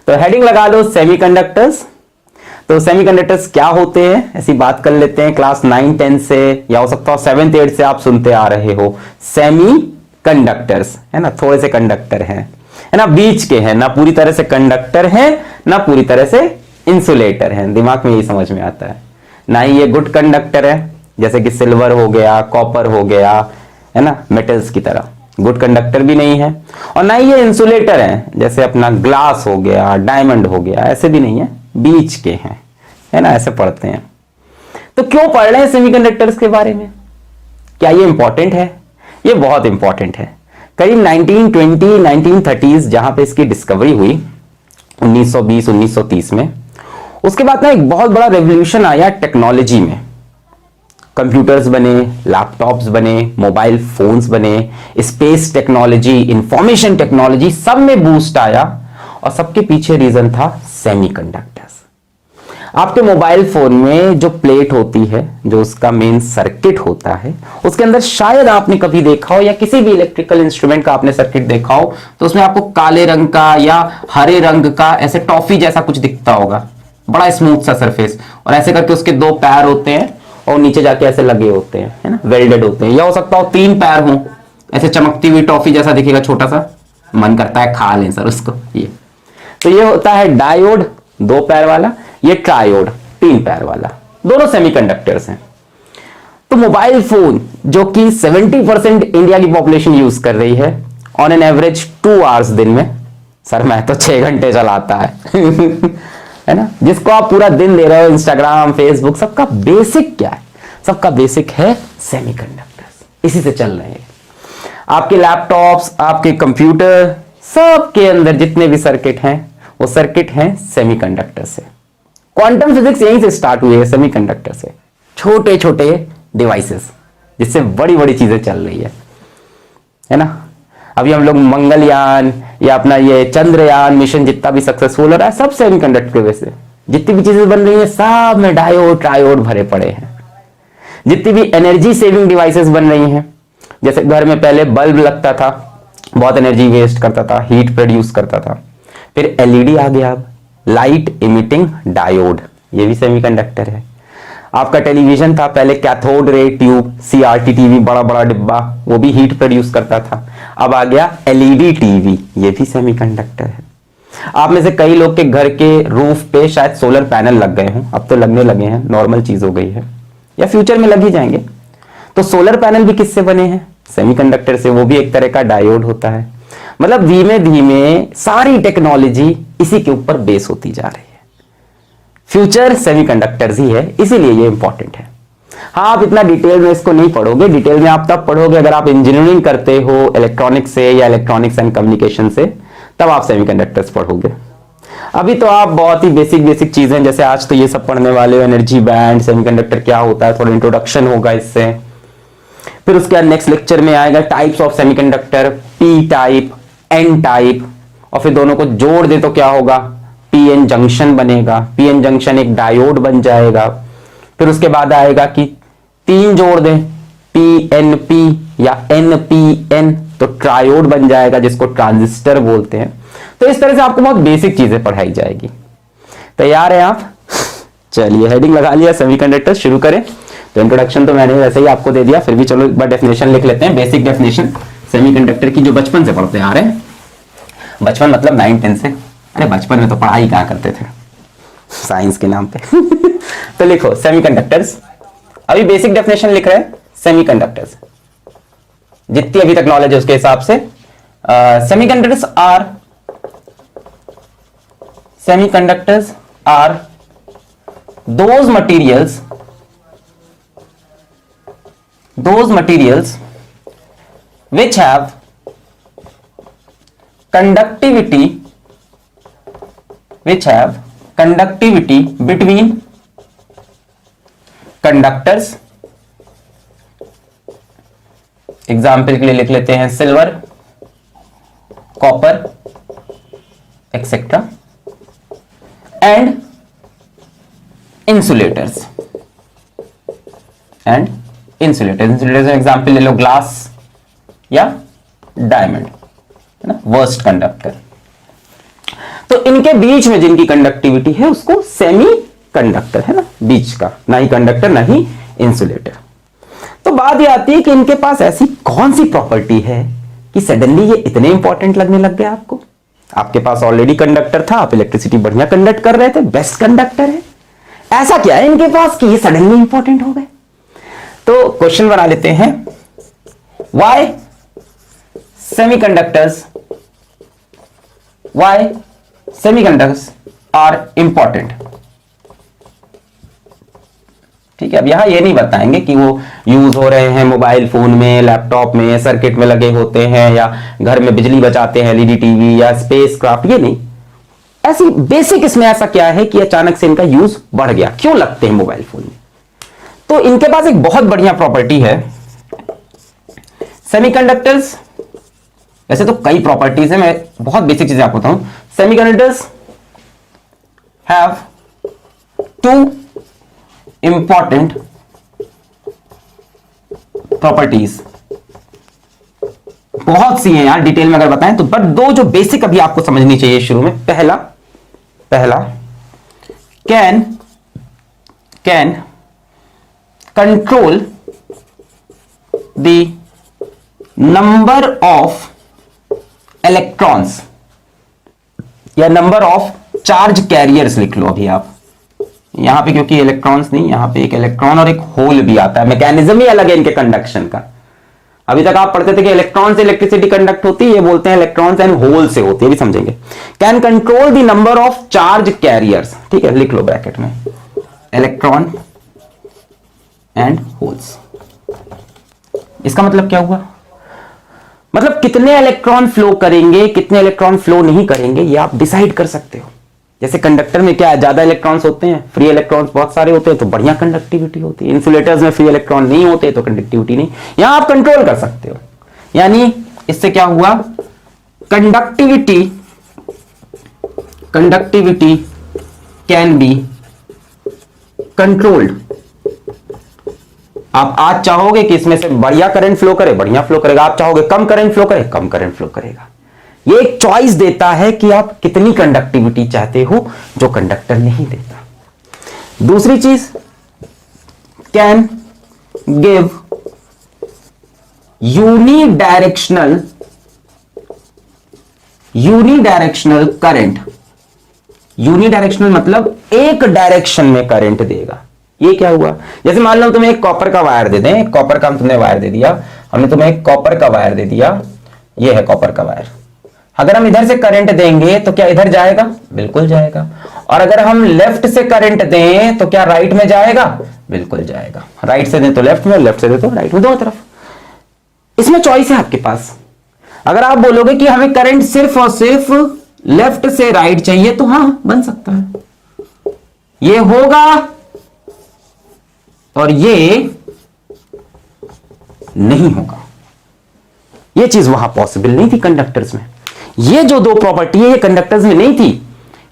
तो हेडिंग लगा लो सेमीकंडक्टर्स। तो सेमीकंडक्टर्स क्या होते हैं ऐसी बात कर लेते हैं। क्लास 9 10 से या हो सकता हो 7th 8th से आप सुनते आ रहे हो सेमी कंडक्टर्स, है ना, थोड़े से कंडक्टर हैं, है ना, बीच के हैं, ना पूरी तरह से कंडक्टर हैं ना पूरी तरह से इंसुलेटर हैं। दिमाग में यही समझ में आता है। ना ही ये गुड कंडक्टर है जैसे कि सिल्वर हो गया, कॉपर हो गया, है ना, मेटल्स की तरह गुड कंडक्टर भी नहीं है, और ना ही ये इंसुलेटर है जैसे अपना ग्लास हो गया, डायमंड हो गया, ऐसे भी नहीं है, बीच के हैं, है ना, ऐसे पढ़ते हैं। तो क्यों पढ़ रहे हैं सेमीकंडक्टर्स के बारे में? क्या ये इंपॉर्टेंट है? ये बहुत इंपॉर्टेंट है। करीब 1920 1930s जहां पे इसकी डिस्कवरी हुई 1920 1930 में, उसके बाद ना एक बहुत बड़ा रेवोल्यूशन आया टेक्नोलॉजी में। कंप्यूटर्स बने, लैपटॉप्स बने, मोबाइल फोन्स बने, स्पेस टेक्नोलॉजी, इंफॉर्मेशन टेक्नोलॉजी, सब में बूस्ट आया, और सबके पीछे रीजन था सेमीकंडक्टर्स। आपके मोबाइल फोन में जो प्लेट होती है, जो उसका मेन सर्किट होता है, उसके अंदर शायद आपने कभी देखा हो, या किसी भी इलेक्ट्रिकल इंस्ट्रूमेंट का आपने सर्किट देखा हो, तो उसमें आपको काले रंग का या हरे रंग का ऐसे टॉफी जैसा कुछ दिखता होगा, बड़ा स्मूथ सा सरफेस, और ऐसे करके उसके 2 पैर होते हैं और नीचे जाके ऐसे लगे होते हैं, है ना, वेल्डेड होते हैं, या हो सकता हो 3 पैर हो, ऐसे चमकती हुई टॉफी जैसा दिखेगा, छोटा सा, मन करता है खा लें सर उसको। ये तो ये होता है डायोड 2 पैर वाला, ये ट्रायोड 3 पैर वाला, दोनों सेमीकंडक्टर्स हैं। तो मोबाइल फोन जो कि 70% इंडिया की पॉपुलेशन यूज कर रही है, ऑन एन एवरेज 2 आवर्स दिन में, सर मैं तो 6 घंटे चलाता है है ना, जिसको आप पूरा दिन दे रहे हो इंस्टाग्राम फेसबुक, सबका बेसिक क्या है? सबका बेसिक है सेमीकंडक्टर्स, इसी से चल रहे हैं। आपके लैपटॉप्स, आपके कंप्यूटर, सबके अंदर जितने भी सर्किट हैं, वो सर्किट हैं सेमीकंडक्टर से। क्वांटम फिजिक्स यहीं से स्टार्ट हुई है, सेमीकंडक्टर से। छोटे छोटे डिवाइसेस जिससे बड़ी बड़ी चीजें चल रही है ना। अभी हम लोग मंगलयान या अपना ये चंद्रयान मिशन जितना भी सक्सेसफुल हो रहा है, सब सेमीकंडक्टर की वजह से। जितनी भी चीजें बन रही हैं, सब में डायोड ट्रायोड भरे पड़े हैं। जितनी भी एनर्जी सेविंग डिवाइसेस बन रही हैं, जैसे घर में पहले बल्ब लगता था, बहुत एनर्जी वेस्ट करता था, हीट प्रोड्यूस करता था, फिर एलईडी आ गया, अब लाइट इमिटिंग डायोड, ये भी सेमीकंडक्टर है। आपका टेलीविजन था पहले cathode ray tube, CRT TV, बड़ा बड़ा डिब्बा, वो भी हीट प्रोड्यूस करता था। अब आ गया एलईडी टीवी, ये भी सेमीकंडक्टर है। आप में से कई लोग के घर के रूफ पे शायद सोलर पैनल लग गए हों, अब तो लगने लगे हैं, नॉर्मल चीज हो गई है, या फ्यूचर में लग ही जाएंगे। तो सोलर पैनल भी किससे बने हैं? सेमीकंडक्टर से, वो भी एक तरह का डायोड होता है। मतलब धीमे धीमे सारी टेक्नोलॉजी इसी के ऊपर बेस होती जा रही है। फ्यूचर सेमीकंडक्टर्स ही है, इसीलिए ये इंपॉर्टेंट है। हाँ, आप इतना डिटेल में इसको नहीं पढ़ोगे, डिटेल में आप तब पढ़ोगे अगर आप इंजीनियरिंग करते हो इलेक्ट्रॉनिक्स से या इलेक्ट्रॉनिक्स एंड कम्युनिकेशन से, तब आप सेमीकंडक्टर्स पढ़ोगे। अभी तो आप बहुत ही बेसिक बेसिक चीजें, जैसे आज तो ये सब पढ़ने वाले हो, एनर्जी बैंड, सेमीकंडक्टर क्या होता है, थोड़ा इंट्रोडक्शन होगा इससे। फिर उसके बाद नेक्स्ट लेक्चर में आएगा types of semiconductor, P type, N type, और फिर दोनों को जोड़ दे तो क्या होगा, पीएन जंक्शन बनेगा। पीएन जंक्शन एक डायोड बन जाएगा। फिर उसके बाद आएगा कि 3 जोड़ दें, पीएनपी या एनपीएन, तो ट्रायोड बन जाएगा, जिसको ट्रांजिस्टर बोलते हैं। तो इस तरह से आपको बहुत बेसिक चीजें पढ़ाई जाएगी। तैयार है आप? चलिए, हेडिंग लगा लिया सेमीकंडक्टर, शुरू करें। तो इंट्रोडक्शन तो मैंने वैसे ही आपको दे दिया, फिर भी चलो एक बार डेफिनेशन लिख लेते हैं, बेसिक डेफिनेशन सेमीकंडक्टर की, जो बचपन से पढ़ते आ रहे हैं। बचपन मतलब 9 10 से। अरे बचपन में तो पढ़ाई कहाँ करते थे, साइंस के नाम पे तो लिखो सेमीकंडक्टर्स। अभी बेसिक डेफिनेशन लिख रहे हैं सेमीकंडक्टर्स, जितनी अभी तक नॉलेज है उसके हिसाब से। Semiconductors are those materials which have conductivity between conductors। Example के लिए लिख लेते हैं silver, copper etcetera, and insulators example ले लो ग्लास या डायमंड, है ना, वर्स्ट कंडक्टर। तो इनके बीच में जिनकी कंडक्टिविटी है उसको सेमी कंडक्टर है ना, बीच का, ना ही कंडक्टर ना ही इंसुलेटर। तो बात यह आती है कि इनके पास ऐसी कौन सी प्रॉपर्टी है कि सडनली ये इतने इंपॉर्टेंट लगने लग गया आपको। आपके पास ऑलरेडी कंडक्टर था, आप इलेक्ट्रिसिटी बढ़िया कंडक्ट कर रहे थे, बेस्ट कंडक्टर है, ऐसा क्या है इनके पास कि ये सडनली इंपॉर्टेंट हो गए। तो क्वेश्चन बना लेते हैं, व्हाई सेमीकंडक्टर्स आर इंपॉर्टेंट। ठीक है, अब यहां ये नहीं बताएंगे कि वो यूज हो रहे हैं मोबाइल फोन में, लैपटॉप में, सर्किट में लगे होते हैं, या घर में बिजली बचाते हैं एलईडी टीवी या स्पेस क्राफ्ट, ये नहीं। ऐसी बेसिक इसमें ऐसा क्या है कि अचानक से इनका यूज बढ़ गया, क्यों लगते हैं मोबाइल फोन में। तो इनके पास एक बहुत बढ़िया प्रॉपर्टी है सेमीकंडक्टर्स। वैसे तो कई प्रॉपर्टीज है, मैं बहुत बेसिक चीजें आपको बताऊं। Semiconductors have two important properties. बहुत सी हैं यार, डिटेल में अगर बताएं तो, बट दो जो बेसिक अभी आपको समझनी चाहिए शुरू में। पहला can control the number of electrons, या नंबर ऑफ चार्ज कैरियर्स लिख लो अभी आप यहां पे, क्योंकि इलेक्ट्रॉन्स नहीं, यहां पे एक इलेक्ट्रॉन और एक होल भी आता है, मैकेनिज्म ही अलग है इनके कंडक्शन का। अभी तक आप पढ़ते थे कि इलेक्ट्रॉन से इलेक्ट्रिसिटी कंडक्ट होती है, ये बोलते हैं इलेक्ट्रॉन्स एंड होल से होती है, भी समझेंगे। Can control the number of charge carriers, ठीक है, लिख लो ब्रैकेट में, इलेक्ट्रॉन एंड होल्स। इसका मतलब क्या हुआ, मतलब कितने इलेक्ट्रॉन फ्लो करेंगे, कितने इलेक्ट्रॉन फ्लो नहीं करेंगे, ये आप डिसाइड कर सकते हो। जैसे कंडक्टर में क्या है, ज्यादा इलेक्ट्रॉन्स होते हैं, फ्री इलेक्ट्रॉन्स बहुत सारे होते हैं तो बढ़िया कंडक्टिविटी होती है। इंसुलेटर्स में फ्री इलेक्ट्रॉन नहीं होते तो कंडक्टिविटी नहीं, यहां आप कंट्रोल कर सकते हो। यानी इससे क्या हुआ, कंडक्टिविटी कैन बी कंट्रोल्ड। आप आज चाहोगे कि इसमें से बढ़िया करंट फ्लो करे, बढ़िया फ्लो करेगा। आप चाहोगे कम करंट फ्लो करे, कम करंट फ्लो करेगा। ये एक चॉइस देता है कि आप कितनी कंडक्टिविटी चाहते हो, जो कंडक्टर नहीं देता। दूसरी चीज, can give unidirectional current. Unidirectional मतलब एक डायरेक्शन में करंट देगा। ये क्या हुआ, जैसे मान लो तुम्हें एक कॉपर का वायर दे दें, एक कॉपर का तुमने वायर दे दिया, हमने तुम्हें एक कॉपर का वायर दे दिया, ये है कॉपर का वायर। अगर हम इधर से करंट देंगे तो क्या इधर जाएगा, बिल्कुल जाएगा। और अगर हम लेफ्ट से करंट दें तो क्या राइट में जाएगा, बिल्कुल जाएगा। राइट से दें तो लेफ्ट में, लेफ्ट से दें तो राइट में, दोनों तरफ। इसमें चॉइस है आपके पास। अगर आप बोलोगे कि हमें करंट सिर्फ और सिर्फ लेफ्ट से राइट चाहिए तो हां बन सकता है, ये होगा, और ये नहीं होगा। ये चीज वहां पॉसिबल नहीं थी कंडक्टर्स में। ये जो दो प्रॉपर्टी है ये कंडक्टर्स में नहीं थी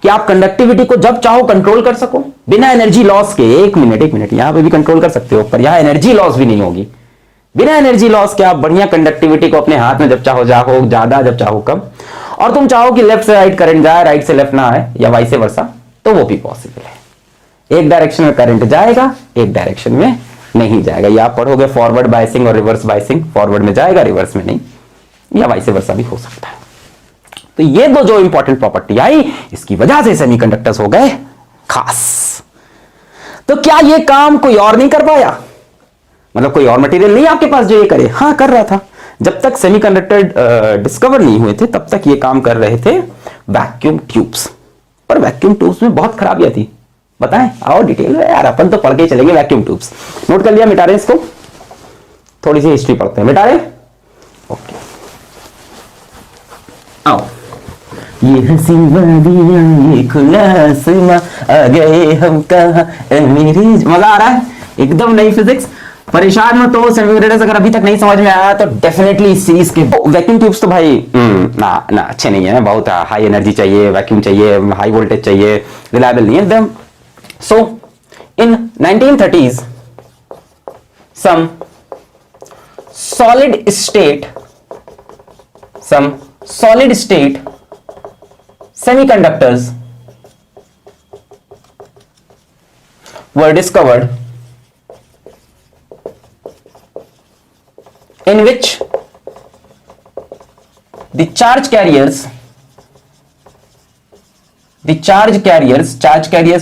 कि आप कंडक्टिविटी को जब चाहो कंट्रोल कर सको बिना एनर्जी लॉस के। एक मिनट, यहां पे भी कंट्रोल कर सकते हो, पर यहां एनर्जी लॉस भी नहीं होगी। बिना एनर्जी लॉस के आप बढ़िया कंडक्टिविटी को अपने हाथ में जब चाहो जाओ ज्यादा, जब चाहो कम, और तुम चाहो कि लेफ्ट से राइट करंट जाए, राइट से लेफ्ट ना आए, या वाइस वर्सा, तो वो भी पॉसिबल है। एक डायरेक्शन में करंट जाएगा, एक डायरेक्शन में नहीं जाएगा। या आप पढ़ोगे फॉरवर्ड बायसिंग और रिवर्स बायसिंग, फॉरवर्ड में जाएगा, रिवर्स में नहीं, या वाइस वर्सा भी हो सकता है। तो ये दो जो इंपॉर्टेंट प्रॉपर्टी आई, इसकी वजह से सेमीकंडक्टर्स हो गए खास। तो क्या ये काम कोई और नहीं कर पाया, मतलब कोई और मटेरियल नहीं आपके पास जो ये करे? हाँ, कर रहा था। जब तक सेमीकंडक्टर डिस्कवर नहीं हुए थे तब तक ये काम कर रहे थे वैक्यूम ट्यूब्स। पर वैक्यूम ट्यूब्स में बहुत खराबियां थी। बताएं, आओ डिटेल में यार, अपन तो पढ़ के चलेंगे। वैक्यूम ट्यूब्स नोट कर लिया, मिटा रहे इसको, थोड़ी सी हिस्ट्री पढ़ते हैं, मिटा रहे, ओके। आओ, ये हंसी वादियां, ये खुला आसमां, आ गए हम कहां, मेरी। मजा आ रहा है, एकदम नई फिजिक्स। परेशान मत हो सेमीकंडक्टर्स, अगर अभी तक नहीं समझ में आया तो डेफिनेटली इस सीरीज के वैक्यूम ट्यूब्स तो भाई ना अच्छे नहीं है, बहुत हाई एनर्जी चाहिए, वैक्यूम चाहिए, हाई वोल्टेज चाहिए, रिलायबल नहीं है एकदम। सो इन 1930s some solid state semiconductors were discovered in which the charge carriers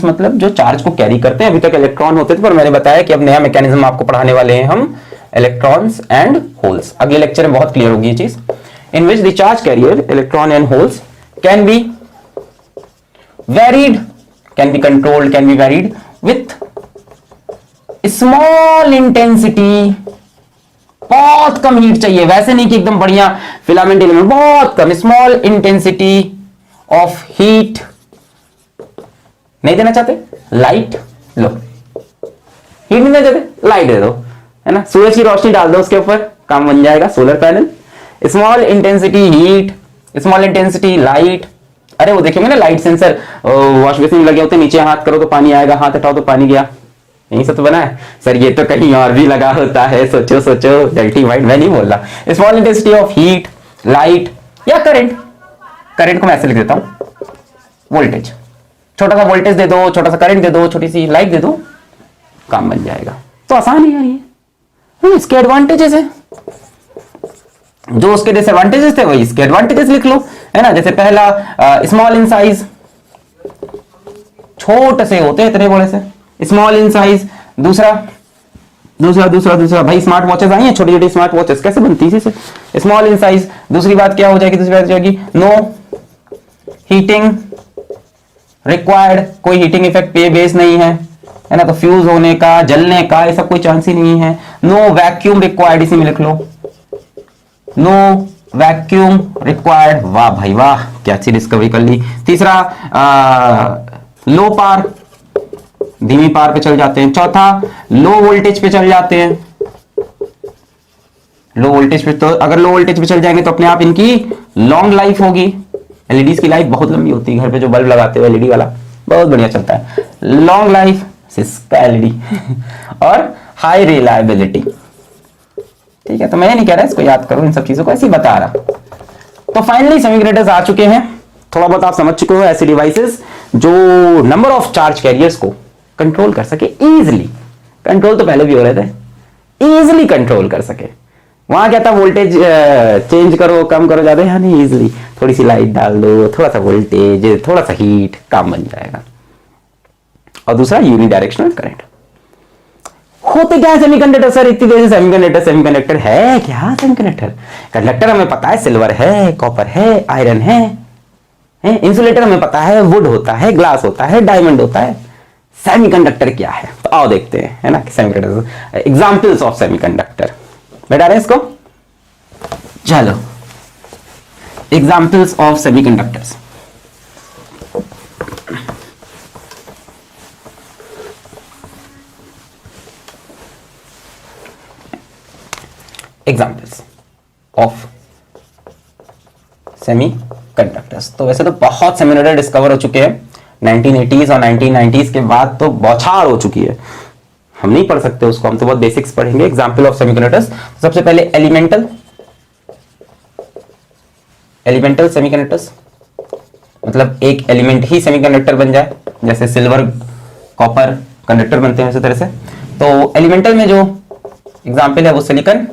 मतलब जो चार्ज को कैरी करते हैं। अभी तक इलेक्ट्रॉन होते थे, पर मैंने बताया कि अब नया मैकेनिज्म आपको पढ़ाने वाले हैं हम, इलेक्ट्रॉन्स एंड होल्स। अगले लेक्चर में बहुत क्लियर होगी ये चीज। In which the charge carrier electron and holes can be varied, can be controlled, can be varied with small intensity. बहुत कम हीट चाहिए, वैसे नहीं कि एकदम बढ़िया फिलामेंट एलिमेंट, बहुत कम स्मॉल इंटेंसिटी ऑफ हीट। नहीं देना चाहते लाइट, लो हीट नहीं देना चाहते लाइट दे दो, है ना, सूरज की रोशनी डाल दो उसके ऊपर, काम बन जाएगा, solar panel. Small intensity heat, small intensity light. अरे वो देखेंगे ना लाइट सेंसर वॉश बेसिन में लगे होते हैं, नीचे हाथ करो तो पानी आएगा, हाथ हटाओ तो पानी गया, यही सब तो बना है सर। ये तो कहीं और भी लगा होता है, सोचो सोचो, डल्टी माइंड, मैं नहीं बोल रहा। Small intensity of heat, light या करंट। करंट को मैं ऐसे लिख देता हूं, वोल्टेज। छोटा सा वोल्टेज दे दो, छोटा सा करंट दे दो, छोटी सी लाइट दे दो, काम बन जाएगा। तो आसान है यार ये, इसके एडवांटेजेस है, जो उसके डिसएडवांटेजेस थे वही इसके एडवांटेजेस लिख लो, है ना। जैसे पहला स्मॉल इन साइज, छोटे से होते हैं इतने बड़े से, स्मॉल इन साइज। दूसरा भाई स्मार्ट वॉचेस आई हैं, छोटी छोटी स्मार्ट वॉचेस कैसे बनती है इसी से, स्मॉल इन साइज। दूसरी बात क्या हो जाएगी, दूसरी बात जाएगी नो हीटिंग रिक्वायर्ड, कोई हीटिंग इफेक्ट पे बेस नहीं है ना, तो फ्यूज होने का, जलने का, ये सब कोई चांस ही नहीं है। नो वैक्यूम रिक्वायर्ड, इसी में लिख लो, नो वैक्यूम रिक्वायर्ड। वाह भाई वाह, क्या अच्छी डिस्कवरी कर ली। तीसरा लो पावर, धीमी पावर पे चल जाते हैं। चौथा लो वोल्टेज पे चल जाते हैं। लो वोल्टेज पे, तो अगर लो वोल्टेज पे चल जाएंगे तो अपने आप इनकी लॉन्ग लाइफ होगी। एलईडीज की लाइफ बहुत लंबी होती है, घर पे जो बल्ब लगाते हो एलईडी वाला बहुत बढ़िया चलता है, लॉन्ग लाइफ सिस्का एलईडी और हाई रिलायबिलिटी। ठीक है, तो मैं नहीं कह रहा इसको याद करो, इन सब चीजों को ऐसे ही बता रहा। तो फाइनली सेमीकंडक्टर्स आ चुके हैं, थोड़ा बहुत आप समझ चुके हो, ऐसे डिवाइसेस जो नंबर ऑफ चार्ज कैरियर्स को कंट्रोल कर सके इजीली। कंट्रोल तो पहले भी हो रहे थे, इजीली कंट्रोल कर सके। वहां क्या था, वोल्टेज चेंज करो, कम करो, ज्यादा, यहाँ नहीं, इजीली थोड़ी सी लाइट डाल दो, थोड़ा सा वोल्टेज, थोड़ा सा हीट, काम बन जाएगा। और दूसरा यूनिडायरेक्शनल करंट। होते क्या है सेमीकंडक्टर सर, इतनी देर से सेमीकंडक्टर है क्या? सेमीकंडक्टर कंडक्टर हमें पता है, सिल्वर है, कॉपर है, आयरन है। इंसुलेटर हमें पता है, वुड होता है, ग्लास होता है, डायमंड होता है। सेमीकंडक्टर क्या है, तो आओ देखते हैं, है ना, सेमीकंडक्टर, एग्जांपल्स ऑफ सेमीकंडक्टर। बैठा रहे इसको, चलो examples of semiconductors. Examples of semiconductors. तो वैसे तो बहुत सेमीकंडक्टर डिस्कवर हो चुके हैं 1980s और 1990s के बाद, तो बौछार हो चुकी है, हम नहीं पढ़ सकते उसको, हम तो बहुत बेसिक्स पढ़ेंगे। एग्जाम्पल ऑफ सेमीकंडक्टर्स, सबसे पहले एलिमेंटल सेमीकंडक्टर्स, मतलब एक एलिमेंट ही सेमीकंडक्टर बन जाए, जैसे सिल्वर कॉपर कंडक्टर बनते हैं इसी तरह से। तो एलिमेंटल में जो एग्जाम्पल है वो सिलिकॉन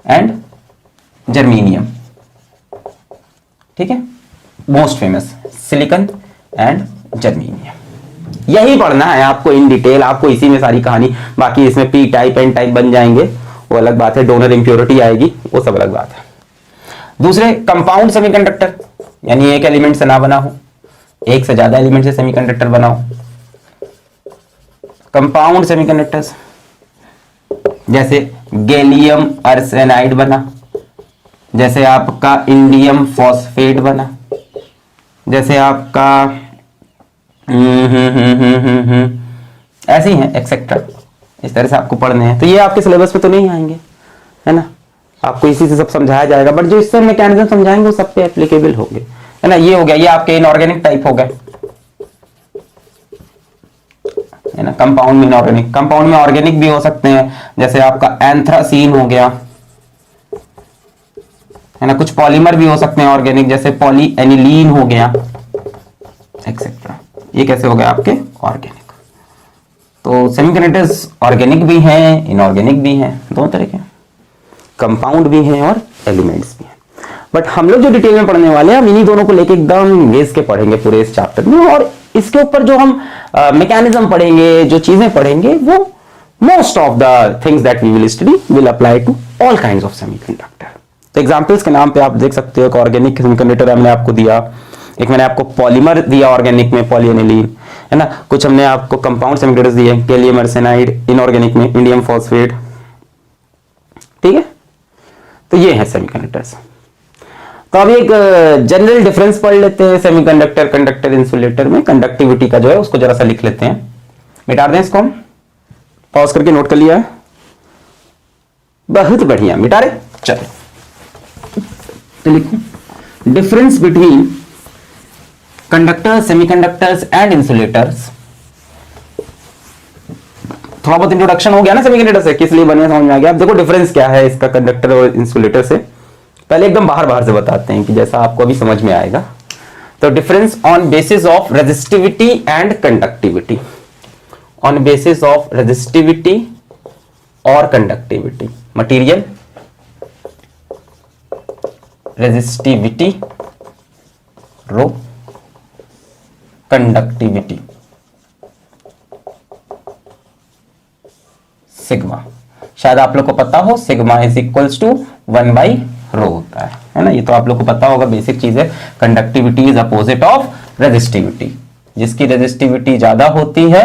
एंड जर्मेनियम। ठीक है, most famous silicon and germanium. यही पढ़ना है आपको इन डिटेल, आपको इसी में सारी कहानी, बाकी इसमें पी टाइप एन टाइप बन जाएंगे वो अलग बात है, डोनर इंप्योरिटी आएगी वो सब अलग बात है। दूसरे कंपाउंड सेमीकंडक्टर, यानी एक एलिमेंट से ना बना हो, एक से ज्यादा एलिमेंट से सेमीकंडक्टर बना हो। कंपाउंड सेमीकंडक्टर्स जैसे गैलियम आर्सेनाइड बना, जैसे आपका इंडियम फॉस्फेट बना, जैसे आपका ऐसे ही है एक्सेट्रा, इस तरह से आपको पढ़ने हैं। तो ये आपके सिलेबस पे तो नहीं आएंगे, है ना, आपको इसी से सब समझाया जाएगा, बट जो इससे मैकेनिज्म समझाएंगे वो सब पे एप्लीकेबल होंगे, है ना। ये हो गया, ये आपके इनऑर्गेनिक टाइप हो गए, है ना। कंपाउंड में इनऑर्गेनिक, कंपाउंड में ऑर्गेनिक भी हो सकते हैं, जैसे आपका एंथ्रासीन हो गया, है ना। कुछ पॉलीमर भी हो सकते हैं ऑर्गेनिक, जैसे पॉलीएनिलीन हो गया, ये कैसे हो गए आपके ऑर्गेनिक। तो सेमीकंडक्टर्स ऑर्गेनिक भी हैं, इनऑर्गेनिक भी हैं, दोनों तरह के, कंपाउंड भी हैं और एलिमेंट्स भी हैं। बट हम लोग जो डिटेल में पढ़ने वाले हैं, हम इन्हीं दोनों को लेके एकदम गेज के पढ़ेंगे पूरे इस चैप्टर में, और इसके ऊपर जो हम मैकेनिज्म पढ़ेंगे, जो चीजें पढ़ेंगे, वो most of the things that we will study will apply to all kinds of semiconductor. तो एग्जांपल्स के नाम पे आप देख सकते हो, एक ऑर्गेनिक सेमीकंडक्टर हमने आपको दिया, एक मैंने आपको पॉलीमर दिया ऑर्गेनिक में, पॉलीएनिलीन, है ना, कुछ हमने आपको कंपाउंड सेमीकंडक्टर्स दिए, गैलियम आर्सेनाइड, इनऑर्गेनिक में इंडियम फॉस्फेट, ठीक है। तो ये है सेमीकंडक्टर्स। तो अब एक जनरल डिफरेंस पढ़ लेते हैं सेमीकंडक्टर, कंडक्टर, इंसुलेटर में। कंडक्टिविटी का जो है उसको जरा सा लिख लेते हैं, मिटा दें इसको, हम पॉज करके नोट कर लिया है, बहुत बढ़िया, मिटा रहे, चलो तो लिखो difference between conductors, semiconductors and insulators. थोड़ा बहुत इंट्रोडक्शन हो गया ना सेमीकंडक्टर से, किस लिए बने समझ में आ गया। अब देखो डिफरेंस क्या है इसका कंडक्टर और इंसुलेटर से। पहले एकदम बाहर से बताते हैं कि जैसा आपको अभी समझ में आएगा। तो difference on basis of resistivity and conductivity, on basis of resistivity और कंडक्टिविटी, मटेरियल रेजिस्टिविटी रो, कंडक्टिविटी सिग्मा। शायद आप लोग को पता हो सिग्मा इज इक्वल्स टू 1/ρ होता है ना। ये तो आप लोग को पता होगा, बेसिक चीज है। Conductivity is opposite of resistivity, जिसकी रेजिस्टिविटी ज्यादा होती है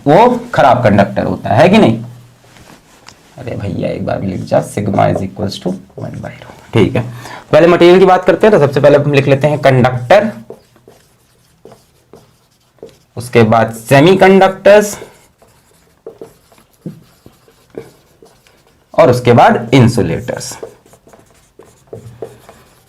वो खराब कंडक्टर होता है कि नहीं। अरे भैया एक बार लिख जा, सिग्मा इज इक्वल्स टू 1/ρ, ठीक है। पहले मटेरियल की बात करते हैं, तो सबसे पहले हम लिख लेते हैं कंडक्टर, उसके बाद सेमीकंडक्टर्स, और उसके बाद इंसुलेटर्स।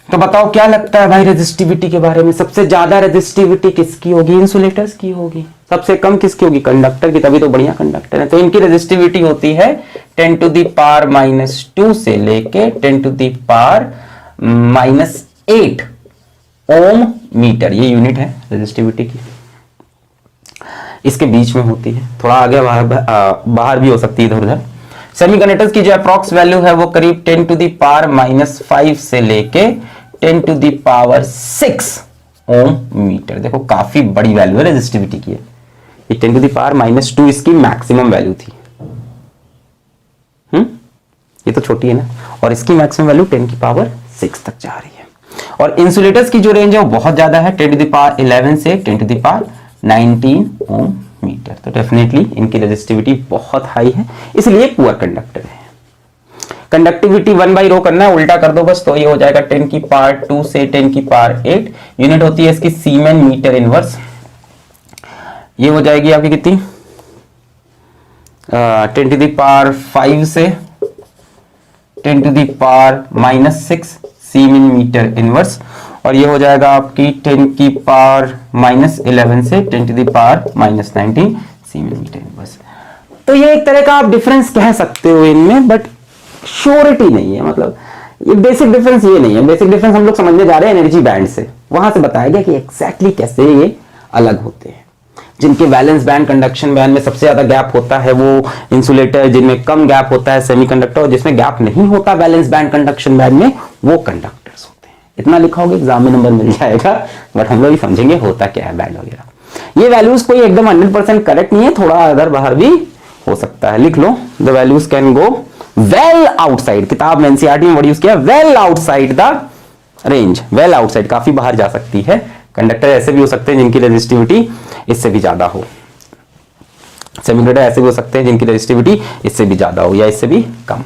तो बताओ क्या लगता है भाई रेजिस्टिविटी के बारे में, सबसे ज्यादा रेजिस्टिविटी किसकी होगी? इंसुलेटर्स की होगी। सबसे कम किसकी होगी? कंडक्टर की, तभी तो बढ़िया कंडक्टर है। तो इनकी रेजिस्टिविटी होती है 10⁻⁻² से लेके 10⁻⁻8 ओम मीटर, ये यूनिट है रेजिस्टिविटी की, इसके बीच में होती है। थोड़ा आगे बाहर भी हो सकती है, इधर उधर। सेमीकंडक्टर्स की जो अप्रॉक्स वैल्यू है वो करीब 10⁻⁻5 से लेके 10⁻6 ओम मीटर। देखो काफी बड़ी वैल्यू है रेजिस्टिविटी की। ये 10⁻2 इसकी मैक्सिमम वैल्यू थी। ये तो छोटी है ना, और इसकी मैक्सिमम वैल्यू 10⁻6 तक जा रही है। और इंसुलेटर्स की जो रेंज है वो बहुत ज्यादा है, 10⁻11 से 10⁻19 ओम मीटर। तो डेफिनेटली इनकी रेजिस्टिविटी बहुत हाई है, इसलिए पुअर कंडक्टर है। कंडक्टिविटी 1/ρ करना है, उल्टा कर दो बस, तो ये हो जाएगा 10⁻2 से 10⁻8। यूनिट होती है इसकी सीमेन मीटर इनवर्स। ये हो जाएगी आपकी कितनी, 10⁻5 से 10⁻6 सीमेन मीटर इनवर्स। और ये हो जाएगा आपकी 10⁻11 से 10⁻19 सीमेन मीटर इनवर्स। तो ये एक तरह का आप डिफरेंस कह सकते हो इनमें, बट श्योरिटी नहीं है। मतलब ये बेसिक डिफरेंस ये नहीं है। बेसिक डिफरेंस हम लोग समझने जा रहे हैं एनर्जी बैंड से, वहां से बताया गया कि एग्जैक्टली कैसे ये अलग होते हैं। जिनके वैलेंस बैंड कंडक्शन बैंड में सबसे ज्यादा गैप होता है वो इंसुलेटर, जिनमें कम गैप होता है सेमीकंडक्टर, और जिसमें गैप नहीं होता वैलेंस बैंड कंडक्शन बैंड में वो कंडक्टर्स होते हैं। इतना लिखा होगा एग्जाम में नंबर मिल जाएगा, बट हम लोग ही समझेंगे होता क्या है बैंड वगैरह। ये वैल्यूज कोई एकदम 100% करेक्ट नहीं है, थोड़ा अदर बाहर भी हो सकता है। लिख लो, the values can go well outside. किताब में एनसीईआरटी में वर्ड यूज किया, well outside the range. Well outside, काफी बाहर जा सकती है। कंडक्टर ऐसे भी हो सकते हैं जिनकी रेजिस्टिविटी इससे भी ज्यादा हो, सेमीकंडक्टर ऐसे भी हो सकते हैं जिनकी रेजिस्टिविटी इससे भी ज्यादा हो या इससे भी कम।